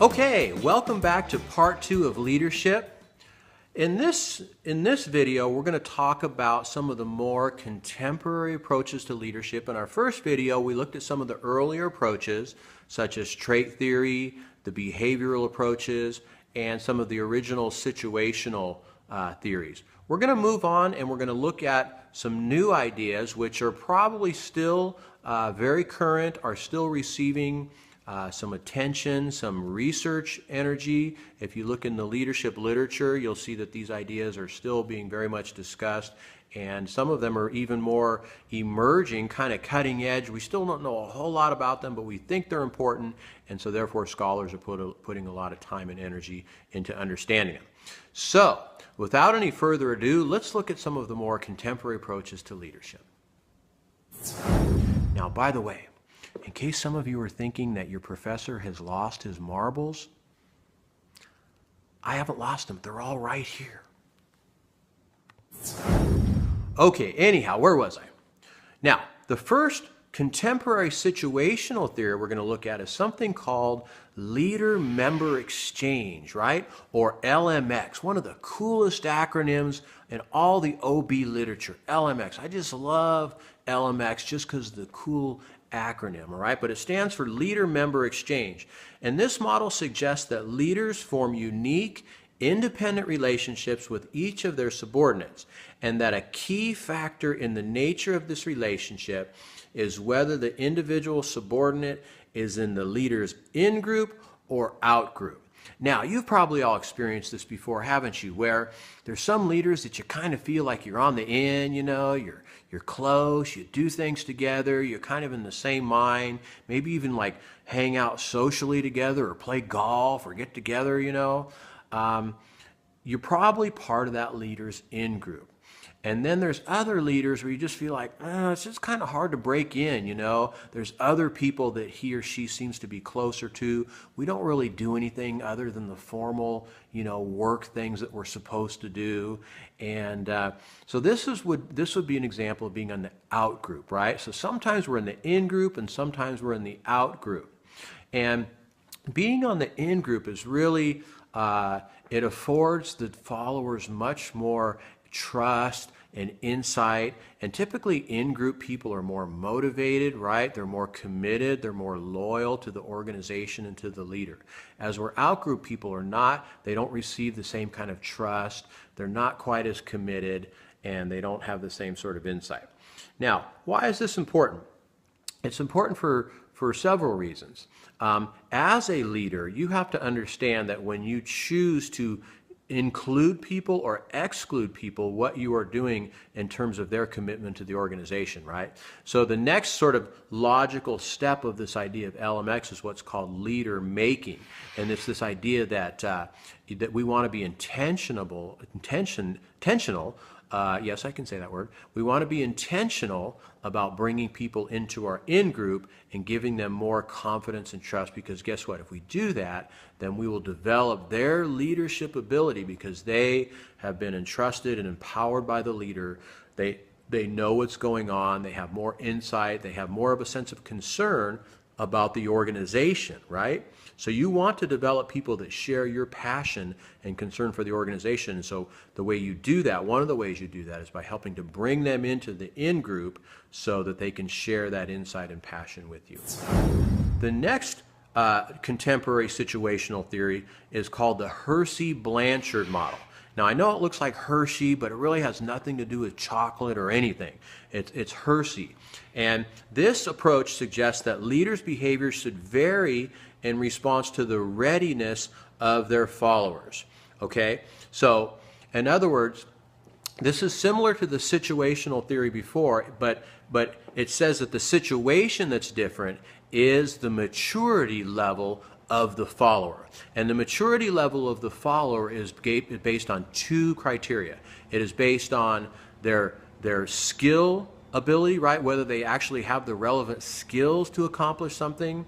Okay, welcome back to part 2 of leadership. In this video, we're going to talk about some of the more contemporary approaches to leadership. In our first video, we looked at some of the earlier approaches, such as trait theory, the behavioral approaches, and some of the original situational theories. We're going to move on and we're going to look at some new ideas which are probably still very current, are still receiving some attention, some research energy. If you look in the leadership literature, you'll see that these ideas are still being very much discussed, and some of them are even more emerging, kind of cutting edge. We still don't know a whole lot about them, but we think they're important, and so therefore scholars are putting a lot of time and energy into understanding them. So, without any further ado, let's look at some of the more contemporary approaches to leadership. Now, by the way, in case some of you are thinking that your professor has lost his marbles, I haven't lost them. They're all right here. Okay, anyhow, where was I? Now, the first contemporary situational theory we're going to look at is something called leader-member exchange, right? Or LMX, one of the coolest acronyms in all the OB literature, LMX. I just love LMX just because of the cool acronym, all right? But it stands for leader-member exchange. And this model suggests that leaders form unique, independent relationships with each of their subordinates, and that a key factor in the nature of this relationship is whether the individual subordinate is in the leader's in-group or out-group. Now, you've probably all experienced this before, haven't you? Where there's some leaders that you kind of feel like you're on the in, you know, you're close, you do things together, you're kind of in the same mind, maybe even like hang out socially together or play golf or get together, you know. You're probably part of that leader's in-group. And then there's other leaders where you just feel like, it's just kind of hard to break in, you know. There's other people that he or she seems to be closer to. We don't really do anything other than the formal, you know, work things that we're supposed to do. And so this would be an example of being on the out group, right? So sometimes we're in the in group and sometimes we're in the out group. And being on the in group is really, it affords the followers much more trust and insight, and typically in-group people are more motivated, right? They're more committed, they're more loyal to the organization and to the leader. As we're out-group people are not, they don't receive the same kind of trust, they're not quite as committed, and they don't have the same sort of insight. Now, why is this important? It's important for several reasons. As a leader, you have to understand that when you choose to include people or exclude people, what you are doing in terms of their commitment to the organization, right? So the next sort of logical step of this idea of LMX is what's called leader making. And it's this idea that, that we want to be intentional, yes, I can say that word. We want to be intentional about bringing people into our in-group and giving them more confidence and trust, because guess what? If we do that, then we will develop their leadership ability because they have been entrusted and empowered by the leader. They know what's going on. They have more insight. They have more of a sense of concern about the organization, right? So you want to develop people that share your passion and concern for the organization. And so the way you do that, one of the ways you do that is by helping to bring them into the in-group so that they can share that insight and passion with you. The next contemporary situational theory is called the Hersey-Blanchard model. Now, I know it looks like Hershey, but it really has nothing to do with chocolate or anything. It's Hersey. And this approach suggests that leaders' behavior should vary in response to the readiness of their followers. Okay? So, in other words, this is similar to the situational theory before, but it says that the situation that's different is the maturity level of the follower. And the maturity level of the follower is based on two criteria. It is based on their skill ability, right? Whether they actually have the relevant skills to accomplish something,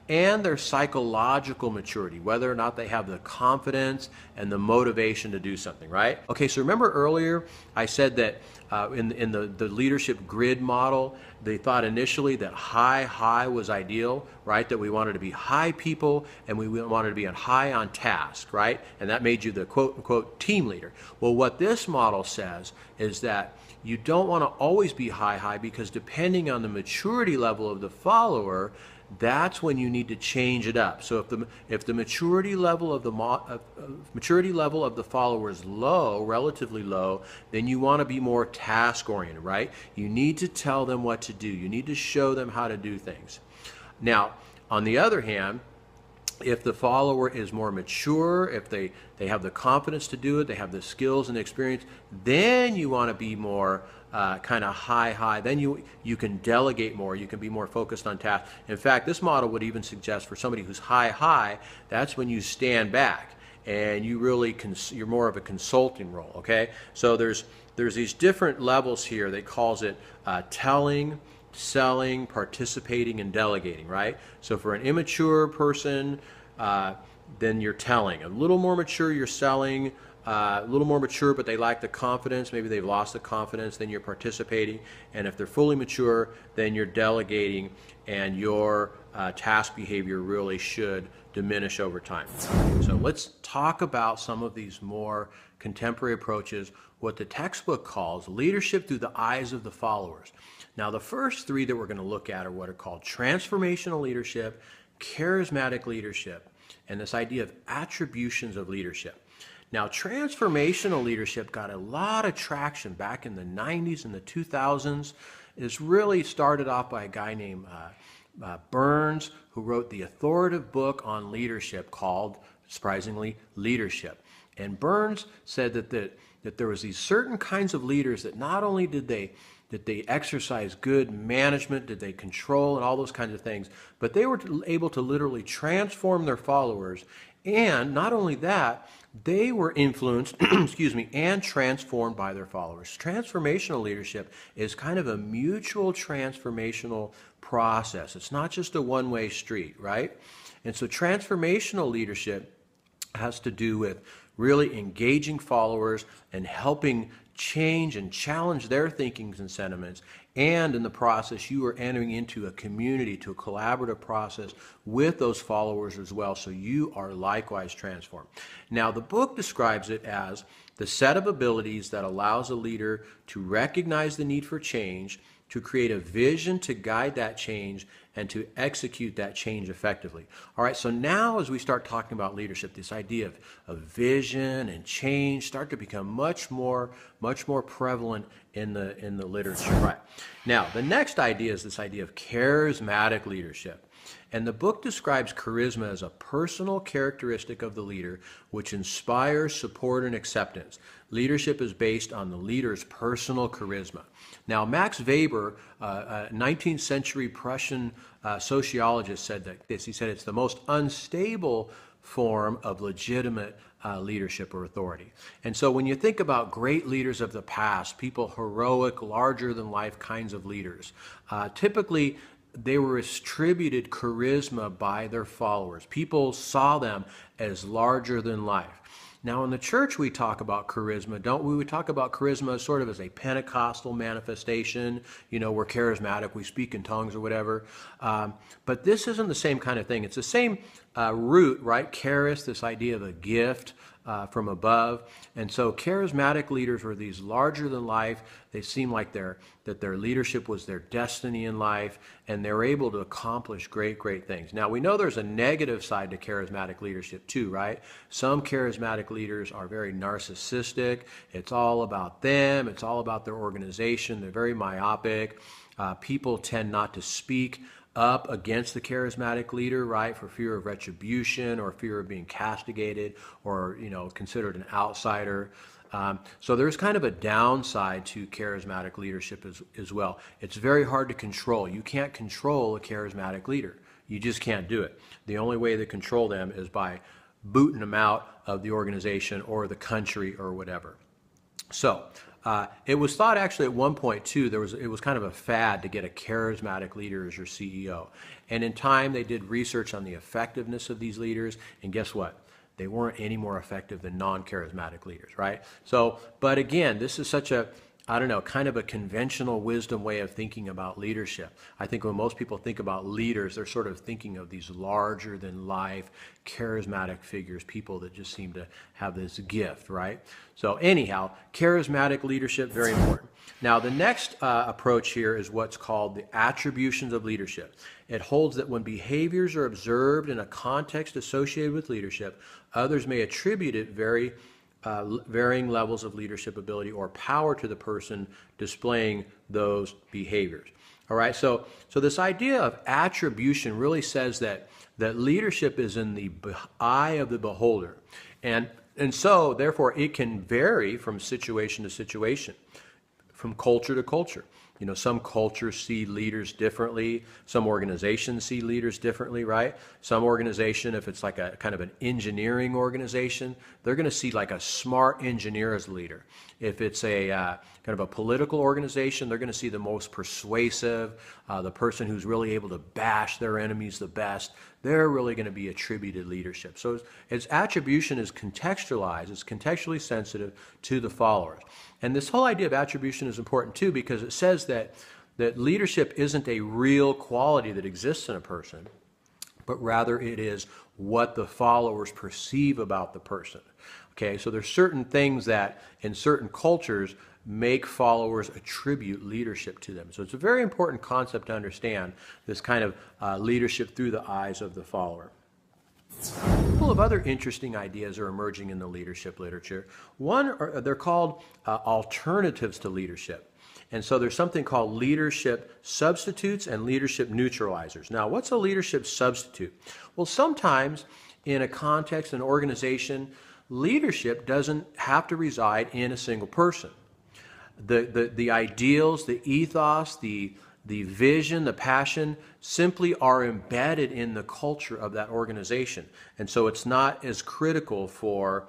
and their psychological maturity, whether or not they have the confidence and the motivation to do something, right? Okay, so remember earlier I said that in the leadership grid model, they thought initially that high was ideal, right? That we wanted to be high people and we wanted to be high on task, right? And that made you the quote-unquote team leader. Well, what this model says is that you don't want to always be high because depending on the maturity level of the follower, that's when you need to change it up. So if the maturity level of the follower is low, relatively low, then you want to be more task oriented, right? You need to tell them what to do. You need to show them how to do things. Now, on the other hand, if the follower is more mature, if they have the confidence to do it, they have the skills and experience, then you want to be more kind of high. Then you can delegate more. You can be more focused on tasks. In fact, this model would even suggest for somebody who's high, that's when you stand back and you really you're more of a consulting role. Okay, so there's these different levels here. They calls it telling, selling, participating, and delegating, right? So for an immature person, then you're telling. A little more mature, you're selling. A little more mature, but they lack the confidence. Maybe they've lost the confidence, then you're participating. And if they're fully mature, then you're delegating, and your task behavior really should diminish over time. So let's talk about some of these more contemporary approaches, what the textbook calls leadership through the eyes of the followers. Now, the first three that we're going to look at are what are called transformational leadership, charismatic leadership, and this idea of attributions of leadership. Now, transformational leadership got a lot of traction back in the 90s and the 2000s. It's really started off by a guy named Burns, who wrote the authoritative book on leadership called, surprisingly, Leadership. And Burns said that there was these certain kinds of leaders that not only did they exercise good management, did they control and all those kinds of things, but they were able to literally transform their followers. And not only that, they were influenced, and transformed by their followers. Transformational leadership is kind of a mutual transformational process. It's not just a one-way street, right? And so transformational leadership has to do with really engaging followers and helping change and challenge their thinkings and sentiments. And in the process, you are entering into a community, to a collaborative process with those followers as well, so you are likewise transformed. Now, the book describes it as the set of abilities that allows a leader to recognize the need for change, to create a vision to guide that change, and to execute that change effectively. All right, so now as we start talking about leadership, this idea of vision and change start to become much more prevalent in the literature. Right. Now, the next idea is this idea of charismatic leadership. And the book describes charisma as a personal characteristic of the leader which inspires support and acceptance. Leadership is based on the leader's personal charisma. Now, Max Weber, a 19th century Prussian sociologist, said this. He said it's the most unstable form of legitimate leadership or authority. And so when you think about great leaders of the past, people heroic, larger-than-life kinds of leaders, typically they were attributed charisma by their followers. People saw them as larger than life. Now, in the church, we talk about charisma, don't we? We talk about charisma sort of as a Pentecostal manifestation. You know, we're charismatic, we speak in tongues or whatever. But this isn't the same kind of thing. It's the same root, right? Charis, this idea of a gift from above. And so charismatic leaders were these larger than life. They seem like their leadership was their destiny in life, and they're able to accomplish great things. Now, we know there's a negative side to charismatic leadership too, right? Some charismatic leaders are very narcissistic. It's all about them. It's all about their organization. They're very myopic. People tend not to speak up against the charismatic leader, right, for fear of retribution or fear of being castigated or, considered an outsider. So there's kind of a downside to charismatic leadership as well. It's very hard to control. You can't control a charismatic leader. You just can't do it. The only way to control them is by booting them out of the organization or the country or whatever. So It was thought actually at one point too, it was kind of a fad to get a charismatic leader as your CEO. And in time they did research on the effectiveness of these leaders, and guess what? They weren't any more effective than non-charismatic leaders, right? So, but again, this is such a, I don't know, kind of a conventional wisdom way of thinking about leadership. I think when most people think about leaders, they're sort of thinking of these larger than life, charismatic figures, people that just seem to have this gift, right? So anyhow, charismatic leadership, very important. Now, the next approach here is what's called the attributions of leadership. It holds that when behaviors are observed in a context associated with leadership, others may attribute it varying levels of leadership ability or power to the person displaying those behaviors. All right, so this idea of attribution really says that leadership is in the eye of the beholder, and so therefore it can vary from situation to situation, from culture to culture. You know, some cultures see leaders differently. Some organizations see leaders differently, right? Some organization, if it's like a kind of an engineering organization, they're going to see like a smart engineer as a leader. If it's a kind of a political organization, they're going to see the most persuasive, the person who's really able to bash their enemies the best. They're really going to be attributed leadership. So its attribution is contextualized. It's contextually sensitive to the followers. And this whole idea of attribution is important too, because it says that leadership isn't a real quality that exists in a person, but rather it is what the followers perceive about the person. Okay, so there's certain things that in certain cultures make followers attribute leadership to them. So it's a very important concept to understand, this kind of leadership through the eyes of the follower. A couple of other interesting ideas are emerging in the leadership literature. One, they're called alternatives to leadership. And so there's something called leadership substitutes and leadership neutralizers. Now, what's a leadership substitute? Well, sometimes in a context, an organization, leadership doesn't have to reside in a single person. The ideals, the ethos, the vision, the passion simply are embedded in the culture of that organization. And so it's not as critical for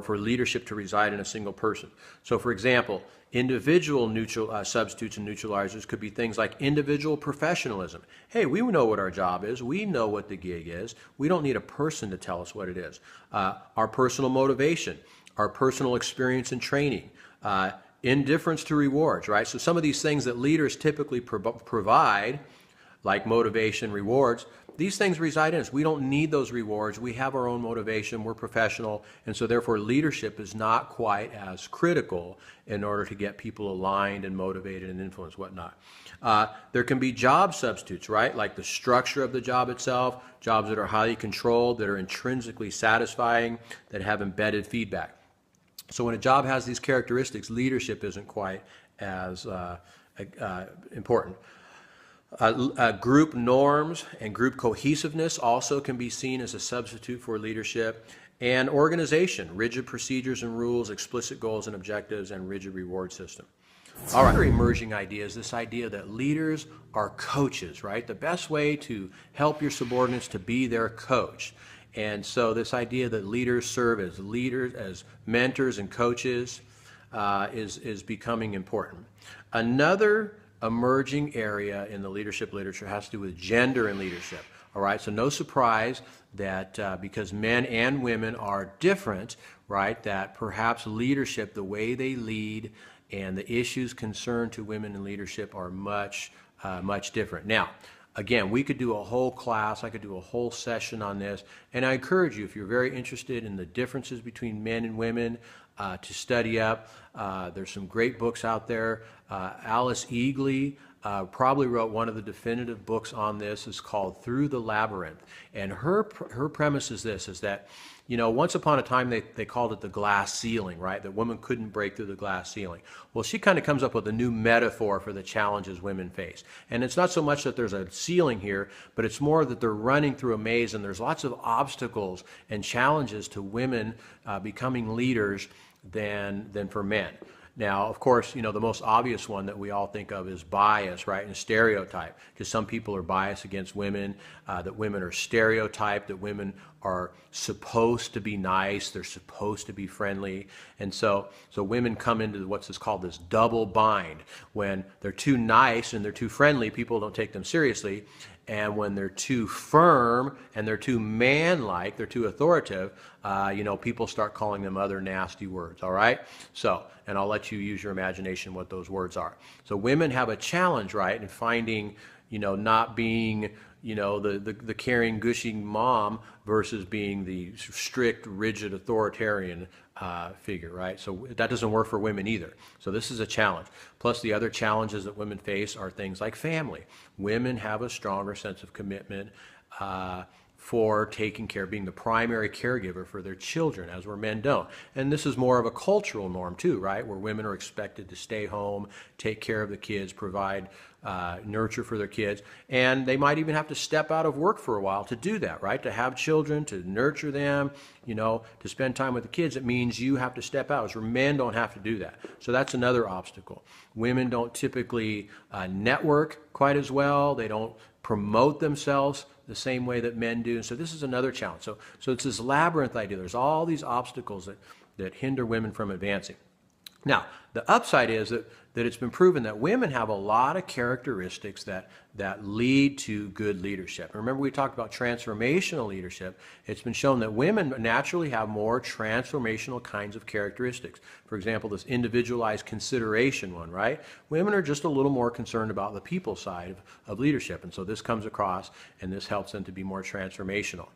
leadership to reside in a single person. So for example, individual substitutes and neutralizers could be things like individual professionalism. Hey, we know what our job is. We know what the gig is. We don't need a person to tell us what it is. Our personal motivation, our personal experience and training, indifference to rewards, right? So some of these things that leaders typically provide, like motivation, rewards, these things reside in us. We don't need those rewards. We have our own motivation. We're professional. And so therefore leadership is not quite as critical in order to get people aligned and motivated and influence whatnot. There can be job substitutes, right? Like the structure of the job itself, jobs that are highly controlled, that are intrinsically satisfying, that have embedded feedback. So when a job has these characteristics, leadership isn't quite as important. Group norms and group cohesiveness also can be seen as a substitute for leadership. And organization, rigid procedures and rules, explicit goals and objectives, and rigid reward system. All right, another emerging idea is this idea that leaders are coaches, right? The best way to help your subordinates to be their coach. And so this idea that leaders serve as leaders, as mentors and coaches is becoming important. Another emerging area in the leadership literature has to do with gender and leadership. All right, so no surprise that because men and women are different, right, that perhaps leadership, the way they lead and the issues concerned to women in leadership are much different. Now, again, we could do a whole class, I could do a whole session on this, and I encourage you, if you're very interested in the differences between men and women, to study up. There's some great books out there. Alice Eagley probably wrote one of the definitive books on this. It's called Through the Labyrinth. And her premise is this, is that, you know, once upon a time they called it the glass ceiling, right? That women couldn't break through the glass ceiling. Well, she kind of comes up with a new metaphor for the challenges women face. And it's not so much that there's a ceiling here, but it's more that they're running through a maze and there's lots of obstacles and challenges to women becoming leaders than for men. Now, of course, the most obvious one that we all think of is bias, right, and stereotype, because some people are biased against women, that women are stereotyped, that women are supposed to be nice, they're supposed to be friendly, and so women come into what's called this double bind. When they're too nice and they're too friendly, people don't take them seriously. And when they're too firm and they're too man-like, they're too authoritative, people start calling them other nasty words, all right? So, and I'll let you use your imagination what those words are. So women have a challenge, right, in finding, not being, the caring, gushing mom versus being the strict, rigid, authoritarian figure, right? So that doesn't work for women either. So this is a challenge. Plus the other challenges that women face are things like family. Women have a stronger sense of commitment for taking care, being the primary caregiver for their children, as where men don't. And this is more of a cultural norm too, right? Where women are expected to stay home, take care of the kids, provide nurture for their kids, and they might even have to step out of work for a while to do that, right? To have children, to nurture them, to spend time with the kids, it means you have to step out, where men don't have to do that. So that's another obstacle. Women don't typically network quite as well. They don't promote themselves the same way that men do. So this is another challenge. So it's this labyrinth idea. There's all these obstacles that hinder women from advancing. Now, the upside is that it's been proven that women have a lot of characteristics that lead to good leadership. Remember, we talked about transformational leadership. It's been shown that women naturally have more transformational kinds of characteristics. For example, this individualized consideration one, right? Women are just a little more concerned about the people side of leadership, and so this comes across, and this helps them to be more transformational.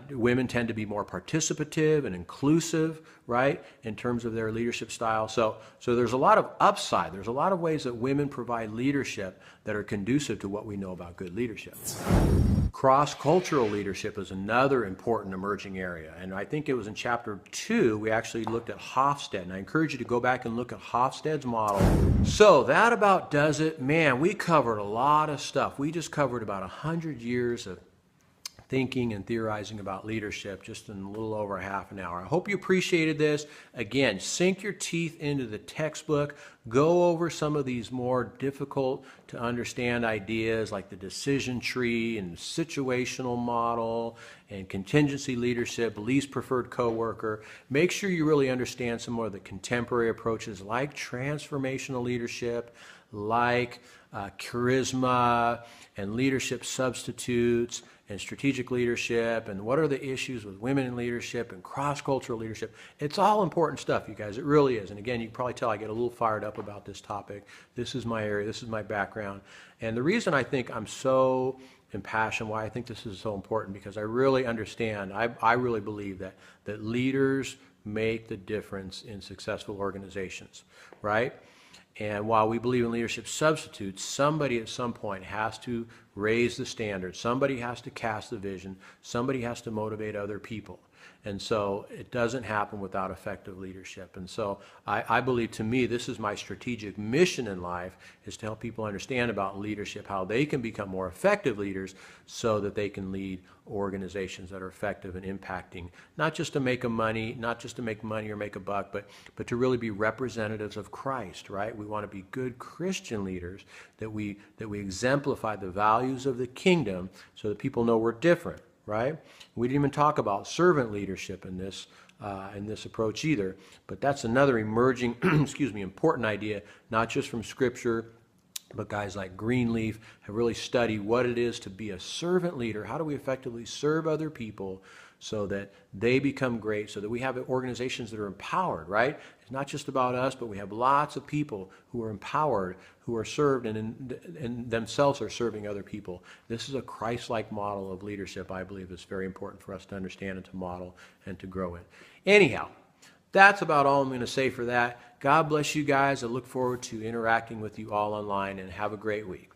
Women tend to be more participative and inclusive, right, in terms of their leadership style. So there's a lot of upside. There's a lot of ways that women provide leadership that are conducive to what we know about good leadership. Cross-cultural leadership is another important emerging area, and I think it was in chapter 2 we actually looked at Hofstede, and I encourage you to go back and look at Hofstede's model. So that about does it. Man, we covered a lot of stuff. We just covered about 100 years of thinking and theorizing about leadership just in a little over half an hour. I hope you appreciated this. Again, sink your teeth into the textbook. Go over some of these more difficult to understand ideas like the decision tree and situational model and contingency leadership, least preferred coworker. Make sure you really understand some more of the contemporary approaches like transformational leadership, like charisma and leadership substitutes and strategic leadership, and what are the issues with women in leadership and cross-cultural leadership. It's all important stuff, you guys. It really is. And again, you can probably tell I get a little fired up about this topic. This is my area. This is my background. And the reason I think I'm so impassioned, why I think this is so important, because I really understand, I really believe that leaders make the difference in successful organizations, right? And while we believe in leadership substitutes, somebody at some point has to raise the standard. Somebody has to cast the vision. Somebody has to motivate other people. And so it doesn't happen without effective leadership. And so I believe, to me, this is my strategic mission in life, is to help people understand about leadership, how they can become more effective leaders so that they can lead organizations that are effective in impacting, not just to make money or make a buck, but to really be representatives of Christ, right? We want to be good Christian leaders, that we exemplify the values of the kingdom so that people know we're different. Right? We didn't even talk about servant leadership in this approach either, but that's another emerging, important idea, not just from Scripture, but guys like Greenleaf have really studied what it is to be a servant leader. How do we effectively serve other people so that they become great, so that we have organizations that are empowered, right? It's not just about us, but we have lots of people who are empowered, who are served, and themselves are serving other people. This is a Christ-like model of leadership, I believe, is very important for us to understand and to model and to grow in. Anyhow, that's about all I'm going to say for that. God bless you guys. I look forward to interacting with you all online, and have a great week.